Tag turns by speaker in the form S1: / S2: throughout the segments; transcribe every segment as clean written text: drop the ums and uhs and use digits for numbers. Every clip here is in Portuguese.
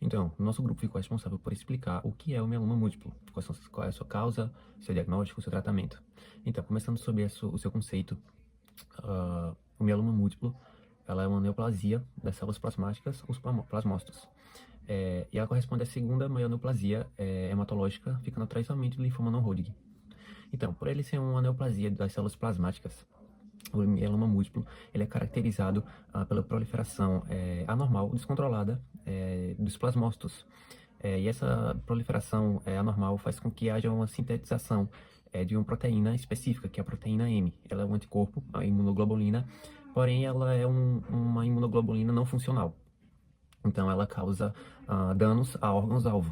S1: Então, o nosso grupo ficou responsável por explicar o que é o mieloma múltiplo, qual é a sua causa, seu diagnóstico, seu tratamento. Então, começando sobre o seu conceito, o mieloma múltiplo, ela é uma neoplasia das células plasmáticas, os plasmócitos. E ela corresponde à segunda maior neoplasia hematológica, ficando atrás somente do linfoma não-Hodgkin. Então, por ele ser uma neoplasia das células plasmáticas, o mieloma múltiplo, ele é caracterizado pela proliferação anormal, descontrolada, dos plasmócitos. E essa proliferação anormal faz com que haja uma sintetização de uma proteína específica, que é a proteína M. Ela é um anticorpo, a imunoglobulina, porém ela é uma imunoglobulina não funcional. Então ela causa danos a órgãos-alvo.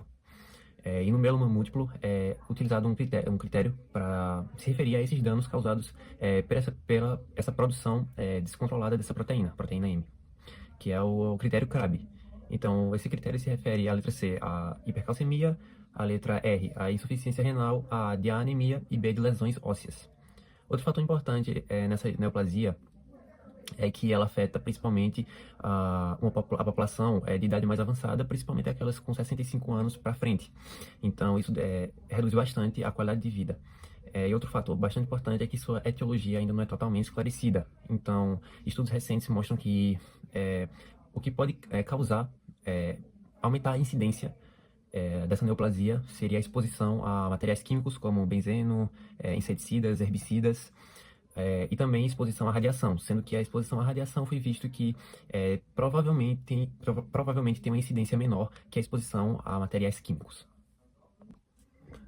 S1: E no mieloma múltiplo é utilizado um critério para se referir a esses danos causados pela essa produção descontrolada dessa proteína, proteína M, que é o critério CRAB. Então, esse critério se refere à letra C, a hipercalcemia, a letra R, a insuficiência renal, a de anemia e B, de lesões ósseas. Outro fator importante nessa neoplasia é que ela afeta principalmente a população de idade mais avançada, principalmente aquelas com 65 anos para frente. Então, isso reduz bastante a qualidade de vida. E outro fator bastante importante é que sua etiologia ainda não é totalmente esclarecida. Então, estudos recentes mostram que o que pode causar, aumentar a incidência dessa neoplasia seria a exposição a materiais químicos como benzeno, inseticidas, herbicidas, e também exposição à radiação, sendo que a exposição à radiação foi visto que provavelmente tem uma incidência menor que a exposição a materiais químicos.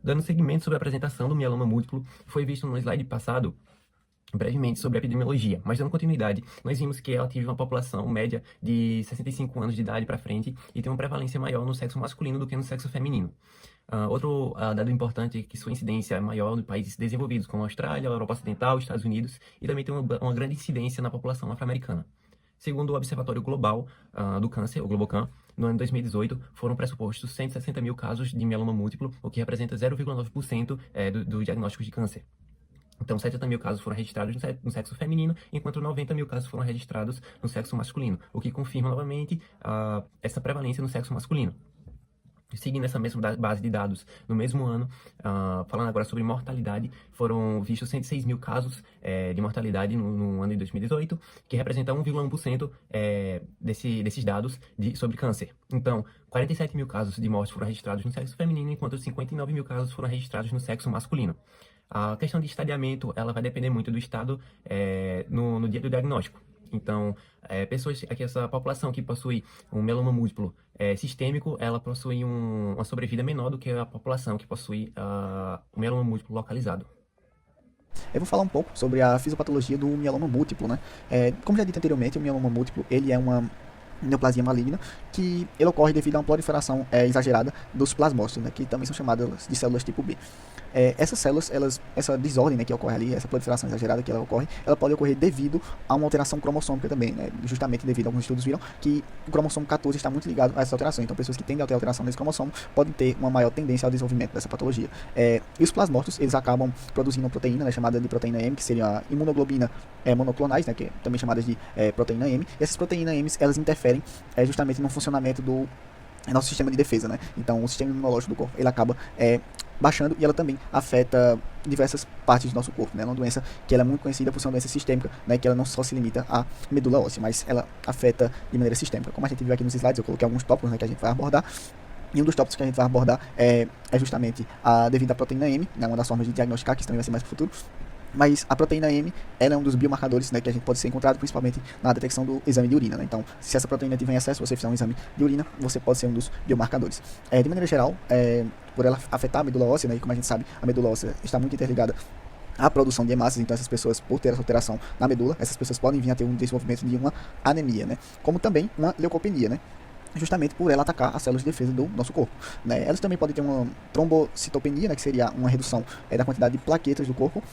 S1: Dando seguimento sobre a apresentação do mieloma múltiplo, foi visto no slide passado brevemente sobre a epidemiologia, mas dando continuidade, nós vimos que ela atinge uma população média de 65 anos de idade para frente e tem uma prevalência maior no sexo masculino do que no sexo feminino. Outro dado importante é que sua incidência é maior em países desenvolvidos, como a Austrália, a Europa Ocidental, Estados Unidos, e também tem uma grande incidência na população afro-americana. Segundo o Observatório Global do Câncer, o Globocan, no ano 2018 foram pressupostos 160 mil casos de mieloma múltiplo, o que representa 0,9% do diagnóstico de câncer. Então, 70 mil casos foram registrados no sexo feminino, enquanto 90 mil casos foram registrados no sexo masculino, o que confirma novamente essa prevalência no sexo masculino. Seguindo essa mesma base de dados, no mesmo ano, falando agora sobre mortalidade, foram vistos 106 mil casos de mortalidade no ano de 2018, que representa 1,1% desses dados sobre câncer. Então, 47 mil casos de morte foram registrados no sexo feminino, enquanto 59 mil casos foram registrados no sexo masculino. A questão de estadiamento, ela vai depender muito do estado no dia do diagnóstico. Então, essa população que possui um mieloma múltiplo sistêmico, ela possui uma sobrevida menor do que a população que possui o mieloma múltiplo localizado.
S2: Eu vou falar um pouco sobre a fisiopatologia do mieloma múltiplo, né? Como já dito anteriormente, o mieloma múltiplo ele é uma neoplasia maligna que ele ocorre devido a uma proliferação exagerada dos plasmócitos, né, que também são chamadas de células tipo B. Essas células, essa desordem, né, que ocorre ali, essa proliferação exagerada que ela ocorre, ela pode ocorrer devido a uma alteração cromossômica também, né, justamente devido a alguns estudos viram que o cromossomo 14 está muito ligado a essa alteração. Então, pessoas que tendem a ter alteração nesse cromossomo podem ter uma maior tendência ao desenvolvimento dessa patologia. E os plasmócitos, eles acabam produzindo uma proteína, né, chamada de proteína M, que seria a imunoglobina monoclonais, né, que é também chamadas de proteína M. E essas proteínas M, elas interferem justamente no funcionamento do nosso sistema de defesa, né? Então, o sistema imunológico do corpo, ele acaba baixando e ela também afeta diversas partes do nosso corpo, né? É uma doença que ela é muito conhecida por ser uma doença sistêmica, né? Que ela não só se limita à medula óssea, mas ela afeta de maneira sistêmica. Como a gente viu aqui nos slides, eu coloquei alguns tópicos, né, que a gente vai abordar. E um dos tópicos que a gente vai abordar é justamente devido à proteína M, né? Uma das formas de diagnosticar, que isso também vai ser mais para o futuro. Mas a proteína M, ela é um dos biomarcadores, né, que a gente pode ser encontrado principalmente na detecção do exame de urina, né? Então, se essa proteína tiver em excesso, você fizer um exame de urina, você pode ser um dos biomarcadores. De maneira geral, por ela afetar a medula óssea, né, e como a gente sabe, a medula óssea está muito interligada à produção de hemácias, então essas pessoas, por ter essa alteração na medula, essas pessoas podem vir a ter um desenvolvimento de uma anemia, né? Como também uma leucopenia, né? Justamente por ela atacar as células de defesa do nosso corpo, né? Elas também podem ter uma trombocitopenia, né, que seria uma redução da quantidade de plaquetas do corpo.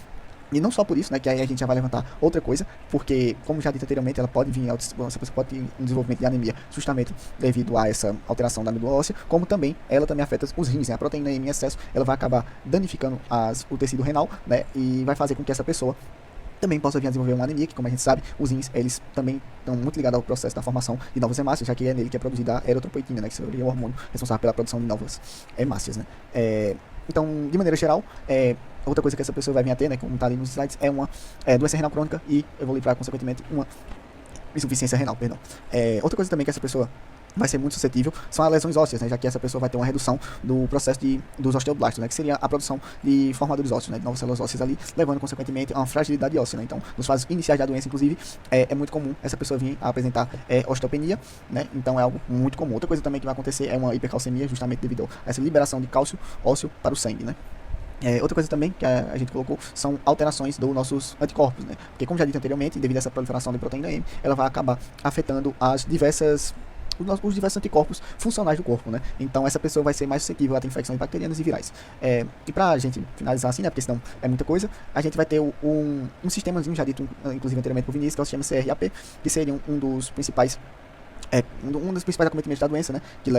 S2: E não só por isso, né, que aí a gente já vai levantar outra coisa, porque, como já dito anteriormente, ela pode vir, essa pessoa pode ter um desenvolvimento de anemia justamente devido a essa alteração da medula óssea, como também ela também afeta os rins, né? A proteína M em excesso, ela vai acabar danificando o tecido renal, né, e vai fazer com que essa pessoa Também possa vir a desenvolver uma anemia, que como a gente sabe, os rins, eles também estão muito ligados ao processo da formação de novas hemácias, já que é nele que é produzida a eritropoetina, né, que seria o hormônio responsável pela produção de novas hemácias, né. Então, de maneira geral, outra coisa que essa pessoa vai vir a ter, né, como está ali nos slides, é uma doença renal crônica e evoluir para, consequentemente, uma insuficiência renal, perdão. Outra coisa também que essa pessoa vai ser muito suscetível são as lesões ósseas, né, já que essa pessoa vai ter uma redução do processo dos osteoblastos, né, que seria a produção de formadores ósseos, né, de novas células ósseas ali, levando consequentemente a uma fragilidade óssea, né. Então, nos fases iniciais da doença, inclusive, é muito comum essa pessoa vir a apresentar osteopenia, né, então é algo muito comum. Outra coisa também que vai acontecer é uma hipercalcemia, justamente devido a essa liberação de cálcio ósseo para o sangue, né. Outra coisa também que a gente colocou são alterações dos nossos anticorpos, né? Porque, como já dito anteriormente, devido a essa proliferação de proteína M, ela vai acabar afetando os diversos anticorpos funcionais do corpo, né? Então, essa pessoa vai ser mais suscetível a ter infecções bacterianas e virais. E pra gente finalizar assim, né? Porque senão é muita coisa, a gente vai ter um sistemazinho, já dito inclusive anteriormente por Vinícius, que é o sistema CRAP, que seria um dos principais acometimentos da doença, né, que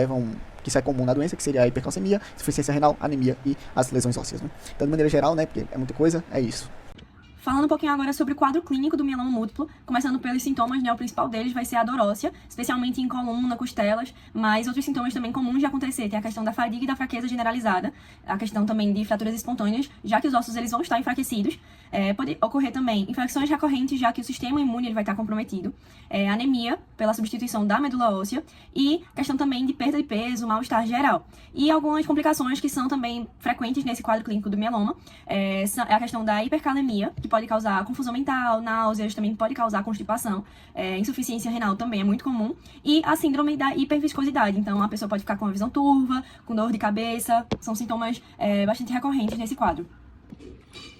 S2: isso é comum na doença, que seria a hipercalcemia, insuficiência renal, anemia e as lesões ósseas, né. Então, de maneira geral, né, porque é muita coisa, é isso.
S3: Falando um pouquinho agora sobre o quadro clínico do mieloma múltiplo, começando pelos sintomas, né, o principal deles vai ser a dor óssea, especialmente em coluna, costelas, mas outros sintomas também comuns de acontecer, tem a questão da fadiga e da fraqueza generalizada, a questão também de fraturas espontâneas, já que os ossos eles vão estar enfraquecidos, pode ocorrer também infecções recorrentes, já que o sistema imune ele vai estar comprometido, anemia pela substituição da medula óssea e questão também de perda de peso, mal-estar geral. E algumas complicações que são também frequentes nesse quadro clínico do mieloma, é a questão da hipercalemia, que pode causar confusão mental, náuseas, também pode causar constipação, insuficiência renal também é muito comum, e a síndrome da hiperviscosidade, então a pessoa pode ficar com a visão turva, com dor de cabeça, são sintomas bastante recorrentes nesse quadro.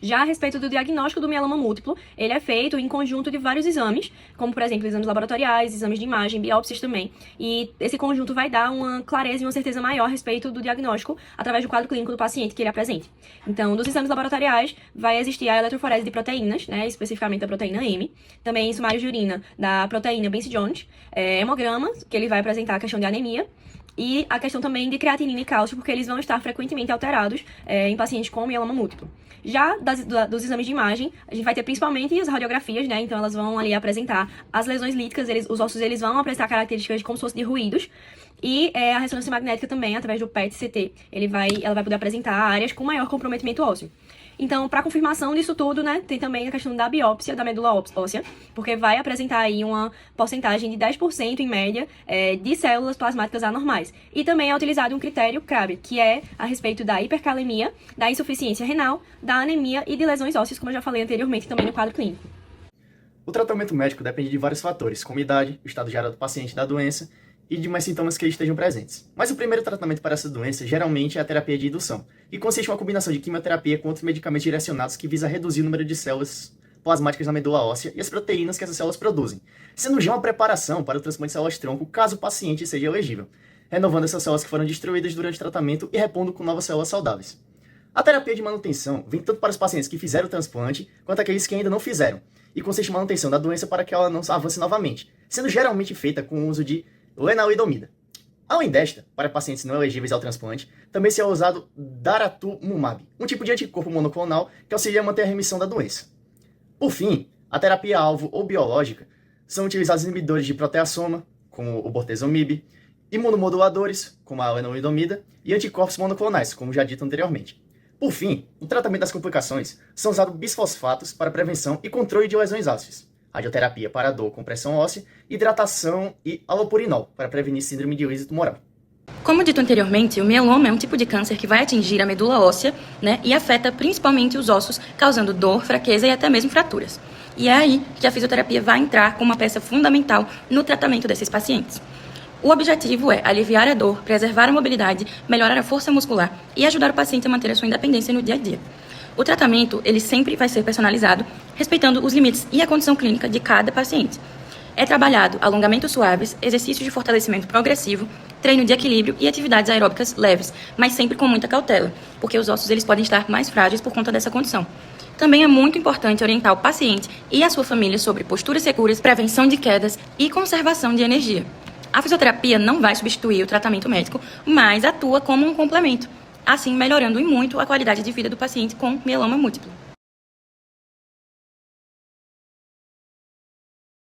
S3: Já a respeito do diagnóstico do mieloma múltiplo, ele é feito em conjunto de vários exames, como, por exemplo, exames laboratoriais, exames de imagem, biópsias também. E esse conjunto vai dar uma clareza e uma certeza maior a respeito do diagnóstico através do quadro clínico do paciente que ele apresente. Então, dos exames laboratoriais, vai existir a eletroforese de proteínas, né, especificamente a proteína M, também sumário de urina da proteína Benz-Jones, hemograma, que ele vai apresentar a questão de anemia, e a questão também de creatinina e cálcio, porque eles vão estar frequentemente alterados em pacientes com mieloma múltiplo. Já dos exames de imagem, a gente vai ter principalmente as radiografias, né? Então elas vão ali apresentar as lesões líticas, os ossos eles vão apresentar características como se fosse de ruídos. E a ressonância magnética também, através do PET-CT, ela vai poder apresentar áreas com maior comprometimento ósseo. Então, para confirmação disso tudo, né, tem também a questão da biópsia da medula óssea, porque vai apresentar aí uma porcentagem de 10% em média de células plasmáticas anormais. E também é utilizado um critério CRAB, que é a respeito da hipercalemia, da insuficiência renal, da anemia e de lesões ósseas, como eu já falei anteriormente também no quadro clínico.
S4: O tratamento médico depende de vários fatores, como idade, o estado geral do paciente da doença e de mais sintomas que estejam presentes. Mas o primeiro tratamento para essa doença geralmente é a terapia de indução, e consiste em uma combinação de quimioterapia com outros medicamentos direcionados que visa reduzir o número de células plasmáticas na medula óssea e as proteínas que essas células produzem, sendo já uma preparação para o transplante de células-tronco caso o paciente seja elegível, renovando essas células que foram destruídas durante o tratamento e repondo com novas células saudáveis. A terapia de manutenção vem tanto para os pacientes que fizeram o transplante, quanto aqueles que ainda não fizeram, e consiste em manutenção da doença para que ela não avance novamente, sendo geralmente feita com o uso de lenalidomida. Além desta, para pacientes não elegíveis ao transplante, também se é usado daratumumab, um tipo de anticorpo monoclonal que auxilia a manter a remissão da doença. Por fim, a terapia-alvo ou biológica são utilizados inibidores de proteasoma, como o bortezomib, imunomoduladores, como a lenalidomida, e anticorpos monoclonais, como já dito anteriormente. Por fim, no tratamento das complicações, são usados bisfosfatos para prevenção e controle de lesões ósseas, radioterapia para dor com pressão óssea, hidratação e alopurinol para prevenir síndrome de Willis tumoral.
S5: Como dito anteriormente, o mieloma é um tipo de câncer que vai atingir a medula óssea, né, e afeta principalmente os ossos, causando dor, fraqueza e até mesmo fraturas. E é aí que a fisioterapia vai entrar como uma peça fundamental no tratamento desses pacientes. O objetivo é aliviar a dor, preservar a mobilidade, melhorar a força muscular e ajudar o paciente a manter a sua independência no dia a dia. O tratamento, ele sempre vai ser personalizado, respeitando os limites e a condição clínica de cada paciente. É trabalhado alongamentos suaves, exercícios de fortalecimento progressivo, treino de equilíbrio e atividades aeróbicas leves, mas sempre com muita cautela, porque os ossos eles podem estar mais frágeis por conta dessa condição. Também é muito importante orientar o paciente e a sua família sobre posturas seguras, prevenção de quedas e conservação de energia. A fisioterapia não vai substituir o tratamento médico, mas atua como um complemento, assim melhorando em muito a qualidade de vida do paciente com mieloma múltiplo.